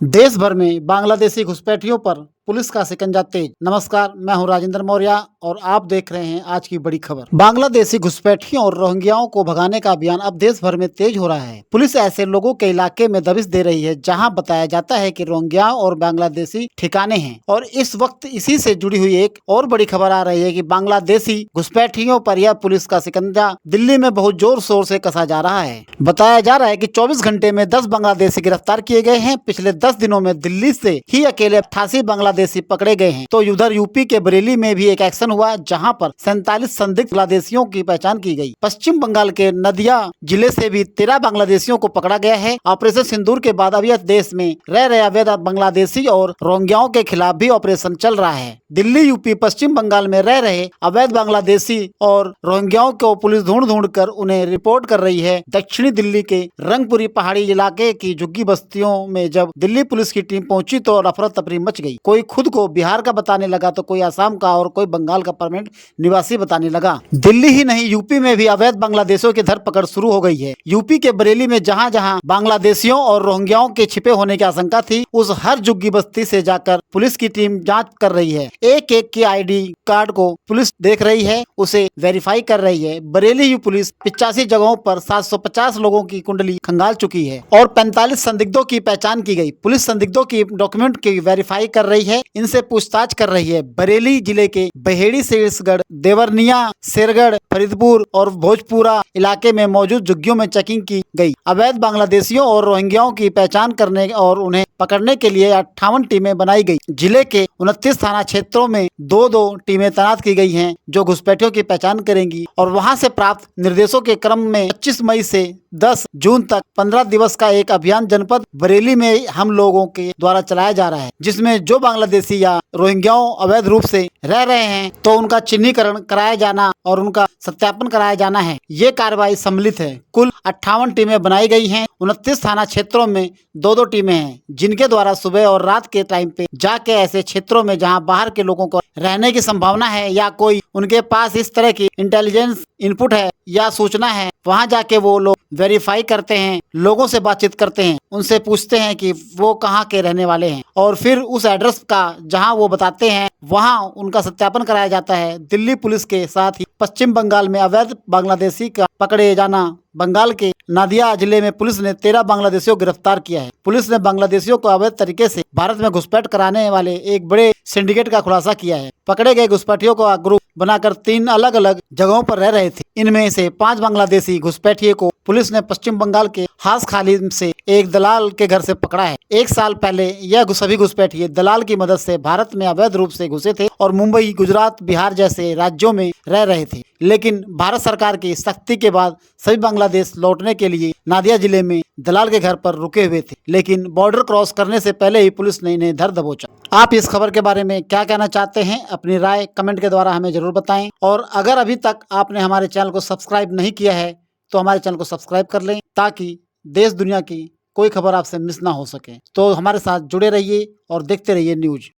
देश भर में बांग्लादेशी घुसपैठियों पर पुलिस का शिकंजा तेज। नमस्कार, मैं हूं राजेंद्र मौर्य और आप देख रहे हैं आज की बड़ी खबर। बांग्लादेशी घुसपैठियों और रोहिंग्याओं को भगाने का अभियान अब देश भर में तेज हो रहा है। पुलिस ऐसे लोगों के इलाके में दबिश दे रही है जहां बताया जाता है कि रोहिंग्याओं और बांग्लादेशी ठिकाने हैं। और इस वक्त इसी से जुड़ी हुई एक और बड़ी खबर आ रही है कि बांग्लादेशी घुसपैठियों पर यह पुलिस का शिकंजा दिल्ली में बहुत जोर शोर से कसा जा रहा है। बताया जा रहा है कि 24 घंटे में 10 बांग्लादेशी गिरफ्तार किए गए हैं। पिछले 10 दिनों में दिल्ली से ही अकेले 88 बांग्लादेशी पकड़े गए हैं। तो उधर यूपी के बरेली में भी एक एक्शन हुआ जहां पर 47 संदिग्ध बांग्लादेशियों की पहचान की गई। पश्चिम बंगाल के नदिया जिले से भी 13 बांग्लादेशियों को पकड़ा गया है। ऑपरेशन सिंदूर के बाद अब यह देश में रह रहे अवैध बांग्लादेशी और रोहिंग्याओं के खिलाफ भी ऑपरेशन चल रहा है। दिल्ली, यूपी, पश्चिम बंगाल में रह रहे अवैध बांग्लादेशी और रोहिंग्याओं को पुलिस ढूंढ कर उन्हें रिपोर्ट कर रही है। दक्षिणी दिल्ली के रंगपुरी पहाड़ी इलाके की झुग्गी बस्तियों में जब दिल्ली पुलिस की टीम पहुंची तो अफरा तफरी मच गई। कोई खुद को बिहार का बताने लगा तो कोई असम का और कोई बंगाल का परमानेंट निवासी बताने लगा। दिल्ली ही नहीं, यूपी में भी अवैध बांग्लादेशियों की धरपकड़ शुरू हो गई है। यूपी के बरेली में जहां जहां बांग्लादेशियों और रोहिंग्याओं के छिपे होने की आशंका थी, उस हर झुग्गी बस्ती से जाकर पुलिस की टीम जांच कर रही है। एक एक के आईडी कार्ड को पुलिस देख रही है, उसे वेरीफाई कर रही है। बरेली पुलिस 85 जगहों पर 750 लोगों की कुंडली खंगाल चुकी है और 45 संदिग्धों की पहचान की गई। पुलिस संदिग्धों की डॉक्यूमेंट की वेरीफाई कर रही है, इनसे पूछताछ कर रही है। बरेली जिले के बहेड़ी, शेरगढ़, देवरनिया, शेरगढ़, फरीदपुर और भोजपुरा इलाके में मौजूद झुग्गियों में चेकिंग की गई। अवैध बांग्लादेशियों और रोहिंग्याओं की पहचान करने और उन्हें पकड़ने के लिए 58 टीमें बनाई गई। जिले के 29 थाना क्षेत्रों में 2-2 टीमें तैनात की गई हैं जो घुसपैठियों की पहचान करेंगी। और वहां से प्राप्त निर्देशों के क्रम में 25 मई से 10 जून तक 15 दिवस का एक अभियान जनपद बरेली में हम लोगों के द्वारा चलाया जा रहा है, जिसमें जो बांग्लादेशी या रोहिंग्याओं अवैध रूप से रह रहे हैं तो उनका चिन्हीकरण कराया जाना और उनका सत्यापन कराया जाना है। ये कार्रवाई सम्मिलित है। कुल 58 टीमें बनाई गई हैं। 29 थाना क्षेत्रों में 2-2 टीमें हैं जिनके द्वारा सुबह और रात के टाइम पे जाके ऐसे क्षेत्रों में जहां बाहर के लोगों को रहने की संभावना है या कोई उनके पास इस तरह की इंटेलिजेंस इनपुट है या सूचना है, वहां जाके वो लोग वेरीफाई करते हैं, लोगों से बातचीत करते हैं, उनसे पूछते हैं कि वो कहाँ के रहने वाले हैं और फिर उस एड्रेस का जहां वो बताते हैं वहां उनका सत्यापन कराया जाता है। दिल्ली पुलिस के साथ ही पश्चिम बंगाल में अवैध बांग्लादेशी का पकड़े जाना। बंगाल के नादिया जिले में पुलिस ने 13 बांग्लादेशियों को गिरफ्तार किया है। पुलिस ने बांग्लादेशियों को अवैध तरीके से भारत में घुसपैठ कराने वाले एक बड़े सिंडिकेट का खुलासा किया है। पकड़े गए घुसपैठियों को ग्रुप बनाकर 3 अलग अलग जगहों पर रह रहे थे। इनमें से 5 बांग्लादेशी घुसपैठियों को पुलिस ने पश्चिम बंगाल के हासखाली से एक दलाल के घर से पकड़ा है। 1 साल पहले यह सभी घुसपैठिए दलाल की मदद से भारत में अवैध रूप से घुसे थे और मुंबई, गुजरात, बिहार जैसे राज्यों में रह रहे थे। लेकिन भारत सरकार की सख्ती के बाद सभी बांग्लादेश लौटने के लिए नादिया जिले में दलाल के घर पर रुके हुए थे, लेकिन बॉर्डर क्रॉस करने से पहले ही पुलिस ने इन्हें धर दबोचा। आप इस खबर के बारे में क्या कहना चाहते हैं? अपनी राय कमेंट के द्वारा हमें जरूर बताएं। और अगर अभी तक आपने हमारे चैनल को सब्सक्राइब नहीं किया है तो हमारे चैनल को सब्सक्राइब कर लें ताकि देश दुनिया की कोई खबर आपसे मिस ना हो सके। तो हमारे साथ जुड़े रहिए और देखते रहिए न्यूज।